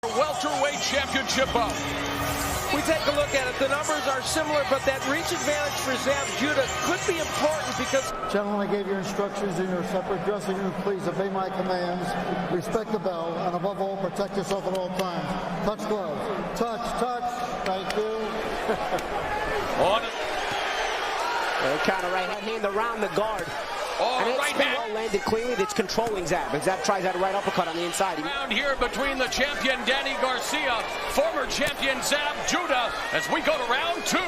Welterweight championship bout. We take a look at it. The numbers are similar, but that reach advantage for Zab Judah could be important because... Gentlemen, I gave you instructions in your separate dressing room. Please obey my commands, respect the bell, and above all, protect yourself at all times. Touch gloves. Touch, touch. Thank you. On. Counter right hand around the guard. Oh, and right hand. Well landed cleanly. That's controlling Zab. And Zab tries that right uppercut on the inside. Round here between the champion Danny Garcia, former champion Zab Judah, as we go to round two.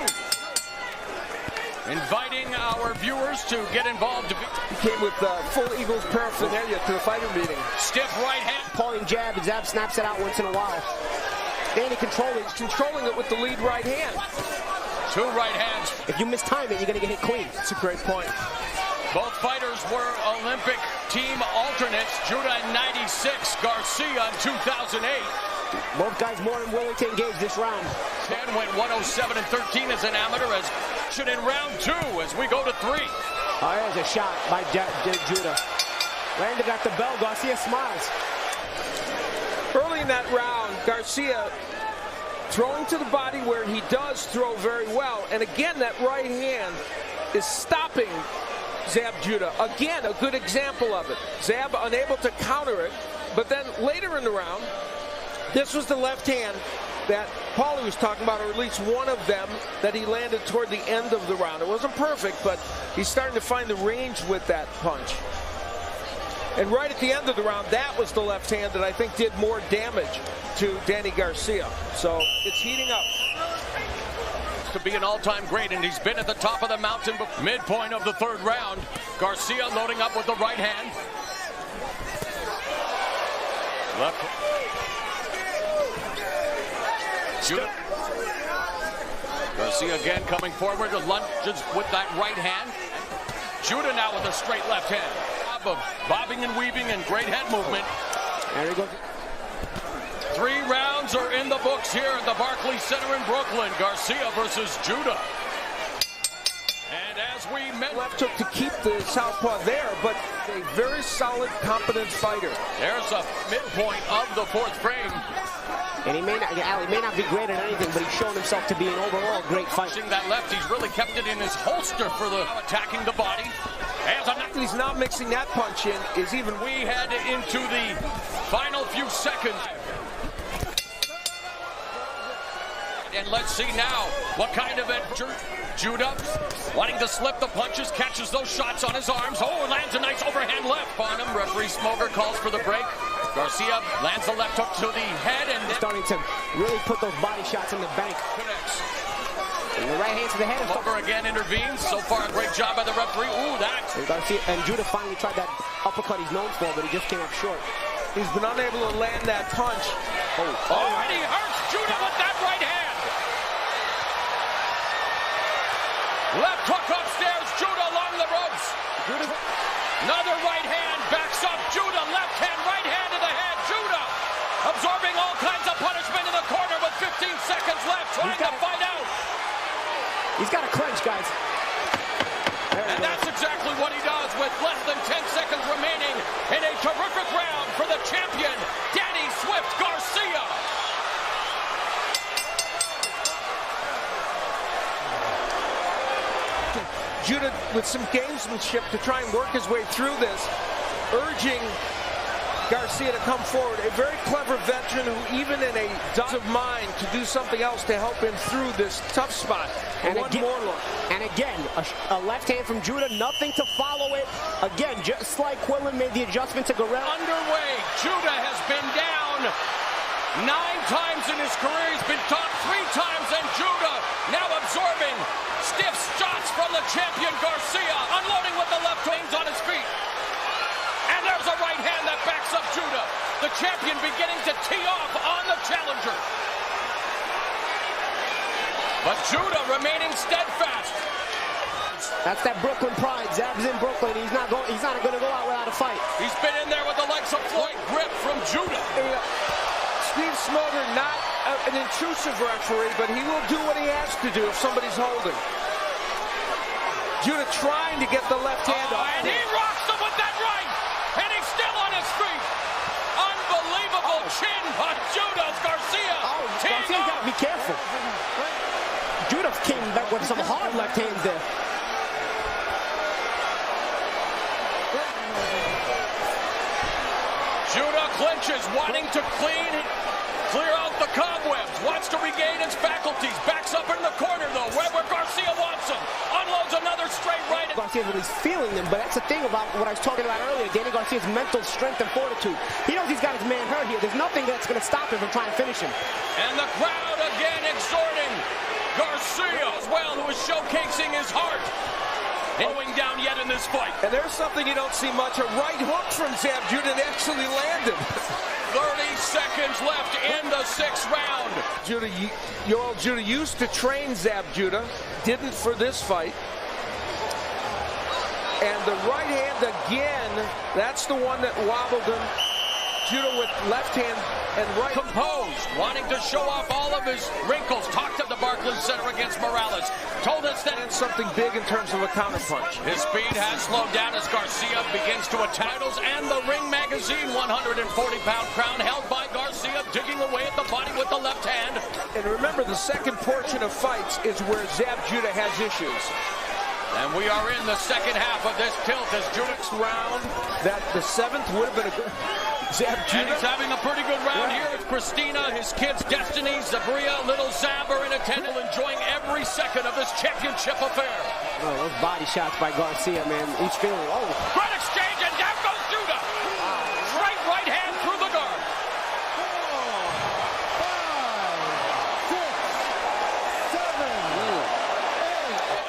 Inviting our viewers to get involved. He came with full Eagles paraphernalia to the fighter meeting. Stiff right hand. Pulling jab, and Zab snaps it out once in a while. Danny controlling it with the lead right hand. Two right hands. If you mistime it, you're going to get hit clean. That's a great point. Both fighters were Olympic team alternates. Judah in '96, Garcia in 2008. Both guys more than willing to engage this round. 10 went 107-13 as an amateur. As in round two, as we go to three. Oh, there's a shot by Judah. Landed at the bell. Garcia smiles. Early in that round, Garcia throwing to the body where he does throw very well. And again, that right hand is stopping Zab Judah. Again, a good example of it. Zab unable to counter it. But then later in the round, this was the left hand that Paulie was talking about, or at least one of them that he landed toward the end of the round. It wasn't perfect, but he's starting to find the range with that punch. And right at the end of the round, that was the left hand that I think did more damage to Danny Garcia. So it's heating up. To be an all-time great, and he's been at the top of the mountain. Midpoint of the third round. Garcia loading up with the right hand. Left. Judah. Garcia again coming forward. The lunges with that right hand. Judah now with a straight left hand. Of bobbing and weaving and great head movement. There he goes. 3 rounds are in the books here at the Barclays Center in Brooklyn. Garcia versus Judah. And as we met, left hook to keep the southpaw there, but a very solid, competent fighter. There's a midpoint of the fourth frame. And he may not be great at anything, but he's shown himself to be an overall great fighter. Pushing that left, he's really kept it in his holster for the attacking the body. He's not mixing that punch in. Is even we head into the final few seconds. And let's see now what kind of adventure. Judah wanting to slip the punches, catches those shots on his arms. Oh, lands a nice overhand left on him. Referee Smoker calls for the break. Garcia lands the left hook to the head and starting to really put those body shots in the bank. Connects. And the right hand to the head. Smoker again intervenes. So far, a great job by the referee. Ooh, that. Garcia and Judah finally tried that uppercut he's known for, but he just came up short. He's been unable to land that punch. Oh, and he hurts Judah with that right hand. Left hook upstairs, Judah along the ropes. Another right hand, backs up Judah, left hand, right hand to the head. Judah absorbing all kinds of punishment in the corner with 15 seconds left, trying to fight out. He's got a clinch, guys. And that's exactly what he does with less than 10 seconds remaining in a terrific round for the champion, Danny Swift Garcia. Judah with some gamesmanship to try and work his way through this, urging Garcia to come forward. A very clever veteran who even in a doubt of mind to do something else to help him through this tough spot. And one more look. And again, a left hand from Judah, nothing to follow it. Again, just like Quillen made the adjustment to Guerrero. Underway, Judah has been down 9 times in his career. He's been topped 3 times, and Judah now absorbing stiff shots from the champion Garcia, unloading with the left hands on his feet. And there's a right hand that backs up Judah. The champion beginning to tee off on the challenger. But Judah remaining steadfast. That's that Brooklyn pride. Zab's in Brooklyn. He's not going to go out without a fight. He's been in there with the likes of Floyd grip from Judah. Steve Smoker, not an intrusive referee, but he will do what he has to do if somebody's holding. Judah trying to get the left hand off. And he rocks him with that right. And he's still on his feet. Unbelievable chin by Judah. with some hard left hands there. Judah clinches, wanting to clear out the cobwebs. Wants to regain his faculties. Backs up in the corner, though, where Garcia wants him. Unloads another straight right. Garcia's really feeling them, but that's the thing about what I was talking about earlier. Danny Garcia's mental strength and fortitude. He knows he's got his man hurt here. There's nothing that's going to stop him from trying to finish him. And the crowd again exhorting Garcia as well, who is showcasing his heart. Going down yet in this fight. And there's something you don't see much. A right hook from Zab Judah actually landed. 30 seconds left in the 6th round. Judah used to train Zab Judah. Didn't for this fight. And the right hand again, that's the one that wobbled him. Judah with left hand and right. Composed, wanting to show off all of his wrinkles. Talked at the Barclays Center against Morales. Told us that it's something big in terms of a counterpunch. His speed has slowed down as Garcia begins to attack. Titles and the Ring Magazine 140-pound crown held by Garcia, digging away at the body with the left hand. And remember, the second portion of fights is where Zab Judah has issues. And we are in the second half of this tilt as Judah's round. That the 7th would have been a good. Zab Judah. And he's having a pretty good round here with Christina, his kids, Destiny, Zabria, little Zab are in attendance, enjoying every second of this championship affair. Oh, those body shots by Garcia, man. Each feeling. Oh. Great exchange, and down goes Judah. Straight right hand through the guard. 4, 5, 6, 7,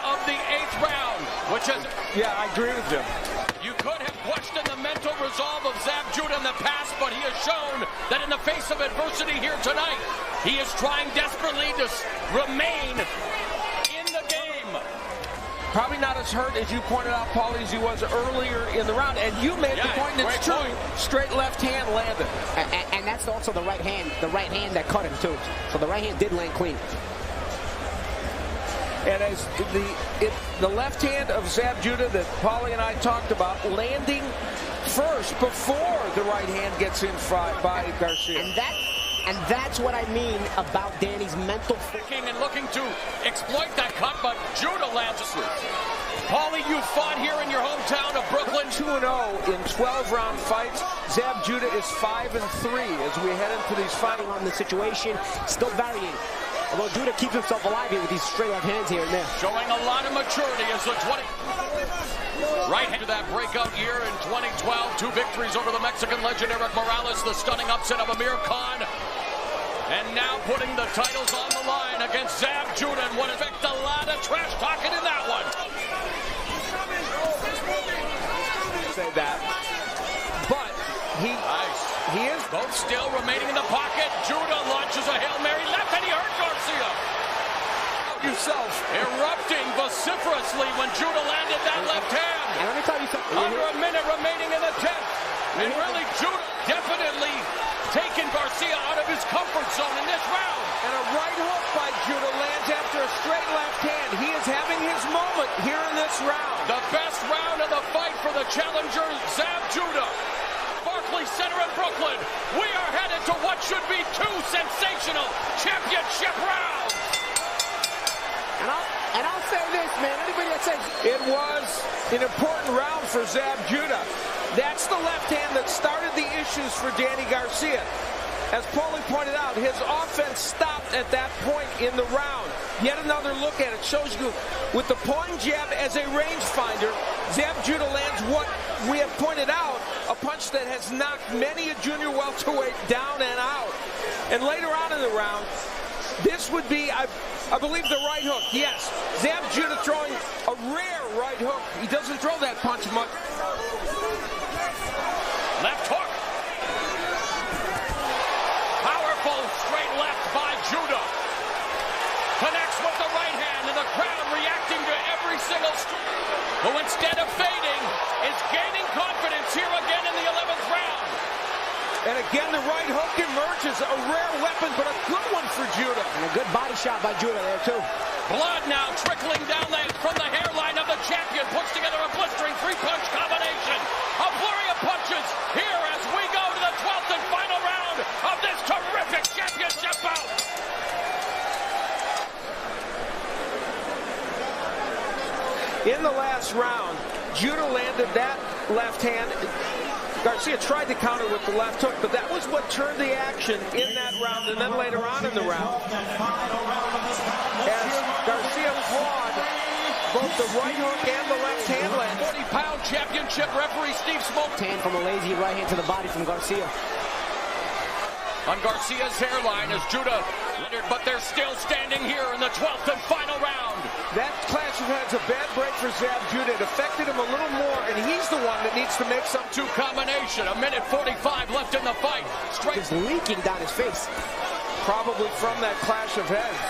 8. Of the 8th round, which is... Yeah, I agree with him. You could have questioned the mental resolve of Zab Judah in the past, but he has shown that in the face of adversity here tonight, he is trying desperately to remain in the game. Probably not as hurt as you pointed out, Paulie, as he was earlier in the round. And you made the point that's true. Straight left hand landed. And that's also the right hand that cut him, too. So the right hand did land clean. And as the left hand of Zab Judah that Paulie and I talked about, landing first before the right hand gets in by Garcia. And that's what I mean about Danny's mental thinking and looking to exploit that cut, but Judah lands a sleep. Paulie, you fought here in your hometown of Brooklyn. 2-0 in 12-round fights. Zab Judah is 5-3 as we head into these fighting on the situation. Still varying. Although Judah keeps himself alive here with these straight left hands here and there. Showing a lot of maturity as the 20... Right hand to that breakout year in 2012. 2 victories over the Mexican legend Eric Morales. The stunning upset of Amir Khan. And now putting the titles on the line against Zab Judah. And what effect a lot of trash talking in that one. Say that. But he is both still remaining in the pocket. Judah launches a Hail Mary left and he hurt Garcia. Yourself erupting vociferously when Judah landed that left hand. And let me tell you something. Under a minute remaining in the 10th. And really Judah definitely taking Garcia out of his comfort zone in this round. And a right hook by Judah lands after a straight left hand. He is having his moment here in this round. The best round of the fight for the challenger, Zab Judah. Barclays Center in Brooklyn. We are headed to what should be 2 sensational championship rounds. And I'll say this, man. Anybody that says it was an important round for Zab Judah. That's the left hand that started the issues for Danny Garcia. As Paulie pointed out, his offense stopped at that point in the round. Yet another look at it shows you with the point jab as a rangefinder, Zab Judah lands what we have pointed out, a punch that has knocked many a junior welterweight down and out. And later on in the round, this would be, I believe, the right hook. Yes, Zab Judah throwing a rare right hook. He doesn't throw that punch much. Left hook. Powerful straight left by Judah. Connects with the right hand, and the crowd reacting to every single strike. Who instead of fading is gaining confidence here again in the 11th round. And again, the right hook emerges, a rare weapon, but a good one for Judah. And a good body shot by Judah there, too. Blood now trickling down from the hairline of the champion. Puts together a blistering 3-punch combination. A flurry of punches here as we go to the 12th and final round of this terrific championship bout. this round, Judah landed that left hand. Garcia tried to counter with the left hook, but that was what turned the action in that round, and then later on in the round, as Garcia clawed both the right hook and the left hand land. 40-pound championship referee Steve Smoke. Hand from a lazy right hand to the body from Garcia. On Garcia's hairline as Judah, but they're still standing here in the 12th and final round. That clash of heads, a bad break for Zab Judah. It affected him a little more, and he's the one that needs to make some. Two combination, a minute 45 left in the fight. Straight. It's leaking down his face. Probably from that clash of heads.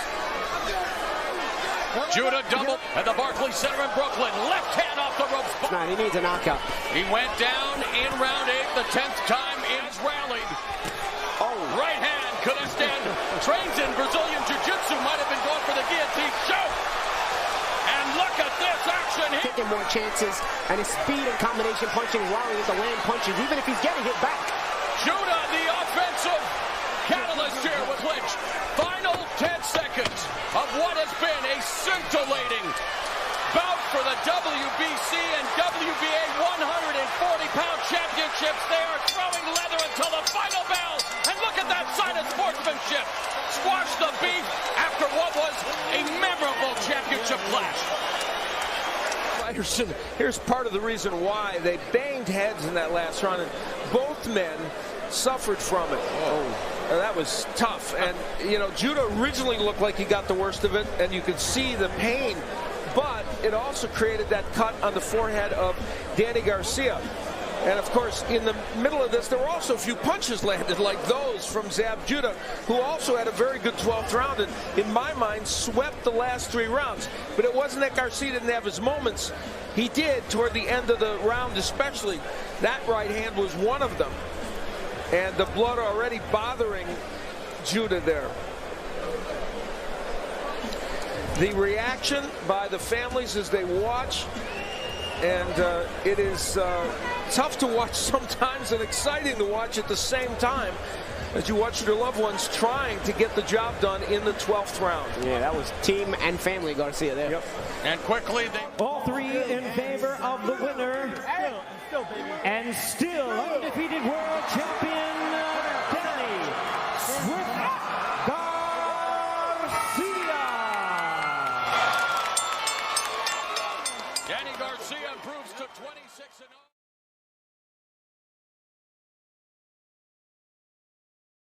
Judah doubled at the Barclays Center in Brooklyn. Left hand off the ropes. Nah, he needs a knockout. He went down in round 8, the 10th time he's rallied. Oh, right hand could have stand. Trains in Brazilian Jiu-Jitsu, might have been going for the guillotine choke. And look at this action here. Taking more chances, and his speed and combination punching, allowing him to land punches, even if he's getting hit back. Judah, the offensive catalyst here with Lynch. Final 10 seconds of what has been a scintillating bout for the WBC and WBA 140-pound championships. They are throwing leather until the final bell. And look at that sign of sportsmanship. Squash the beef after what was a memorable championship clash. Here's part of the reason why they banged heads in that last round, and both men suffered from it. That was tough. And, you know, Judah originally looked like he got the worst of it, and you could see the pain. But it also created that cut on the forehead of Danny Garcia. And, of course, in the middle of this, there were also a few punches landed like those from Zab Judah, who also had a very good 12th round and, in my mind, swept the last 3 rounds. But it wasn't that Garcia didn't have his moments. He did toward the end of the round especially. That right hand was one of them. And the blood already bothering Judah there. The reaction by the families as they watch, and it is tough to watch sometimes and exciting to watch at the same time as you watch your loved ones trying to get the job done in the 12th round. Yeah, that was team and family Garcia there. Yep. And quickly, all 3 in favor of the winner and still undefeated world champion